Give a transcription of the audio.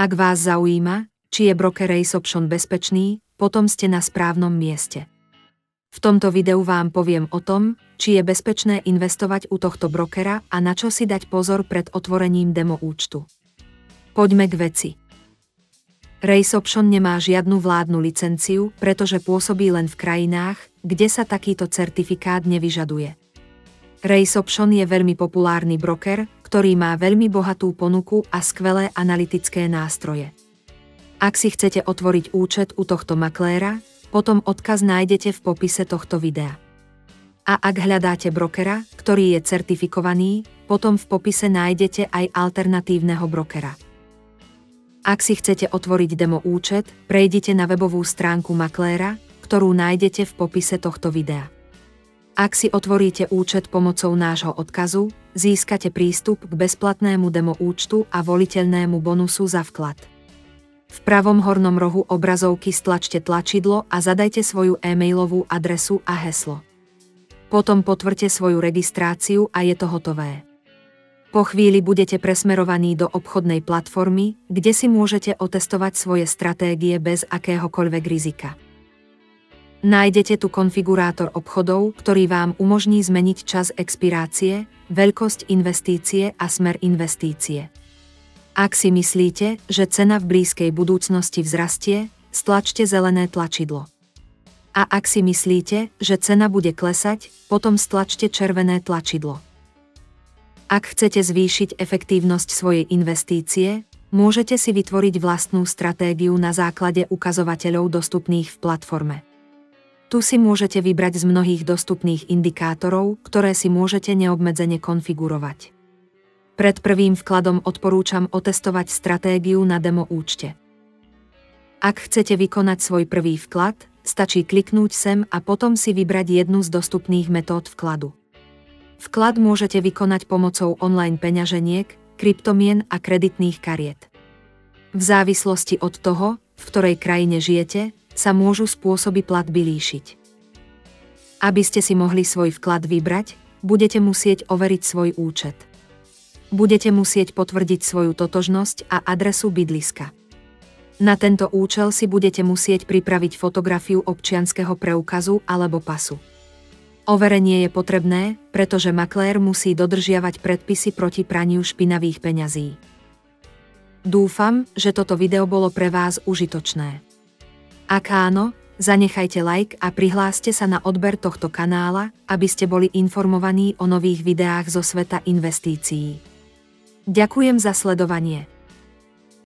Ak vás zaujíma, či je broker Race Option bezpečný, potom ste na správnom mieste. V tomto videu vám poviem o tom, či je bezpečné investovať u tohto brokera a na čo si dať pozor pred otvorením demo účtu. Poďme k veci. Race Option nemá žiadnu vládnu licenciu, pretože pôsobí len v krajinách, kde sa takýto certifikát nevyžaduje. Race Option je veľmi populárny broker, ktorý má veľmi bohatú ponuku a skvelé analytické nástroje. Ak si chcete otvoriť účet u tohto makléra, potom odkaz nájdete v popise tohto videa. A ak hľadáte brokera, ktorý je certifikovaný, potom v popise nájdete aj alternatívneho brokera. Ak si chcete otvoriť demo účet, prejdite na webovú stránku makléra, ktorú nájdete v popise tohto videa. Ak si otvoríte účet pomocou nášho odkazu, získate prístup k bezplatnému demo účtu a voliteľnému bonusu za vklad. V pravom hornom rohu obrazovky stlačte tlačidlo a zadajte svoju e-mailovú adresu a heslo. Potom potvrďte svoju registráciu a je to hotové. Po chvíli budete presmerovaní do obchodnej platformy, kde si môžete otestovať svoje stratégie bez akéhokoľvek rizika. Nájdete tu konfigurátor obchodov, ktorý vám umožní zmeniť čas expirácie, veľkosť investície a smer investície. Ak si myslíte, že cena v blízkej budúcnosti vzrastie, stlačte zelené tlačidlo. A ak si myslíte, že cena bude klesať, potom stlačte červené tlačidlo. Ak chcete zvýšiť efektívnosť svojej investície, môžete si vytvoriť vlastnú stratégiu na základe ukazovateľov dostupných v platforme. Tu si môžete vybrať z mnohých dostupných indikátorov, ktoré si môžete neobmedzene konfigurovať. Pred prvým vkladom odporúčam otestovať stratégiu na demo účte. Ak chcete vykonať svoj prvý vklad, stačí kliknúť sem a potom si vybrať jednu z dostupných metód vkladu. Vklad môžete vykonať pomocou online peňaženiek, kryptomien a kreditných kariet. V závislosti od toho, v ktorej krajine žijete, sa môžu spôsoby platby líšiť. Aby ste si mohli svoj vklad vybrať, budete musieť overiť svoj účet. Budete musieť potvrdiť svoju totožnosť a adresu bydliska. Na tento účel si budete musieť pripraviť fotografiu občianskeho preukazu alebo pasu. Overenie je potrebné, pretože maklér musí dodržiavať predpisy proti praniu špinavých peňazí. Dúfam, že toto video bolo pre vás užitočné. Ak áno, zanechajte like a prihláste sa na odber tohto kanála, aby ste boli informovaní o nových videách zo sveta investícií. Ďakujem za sledovanie.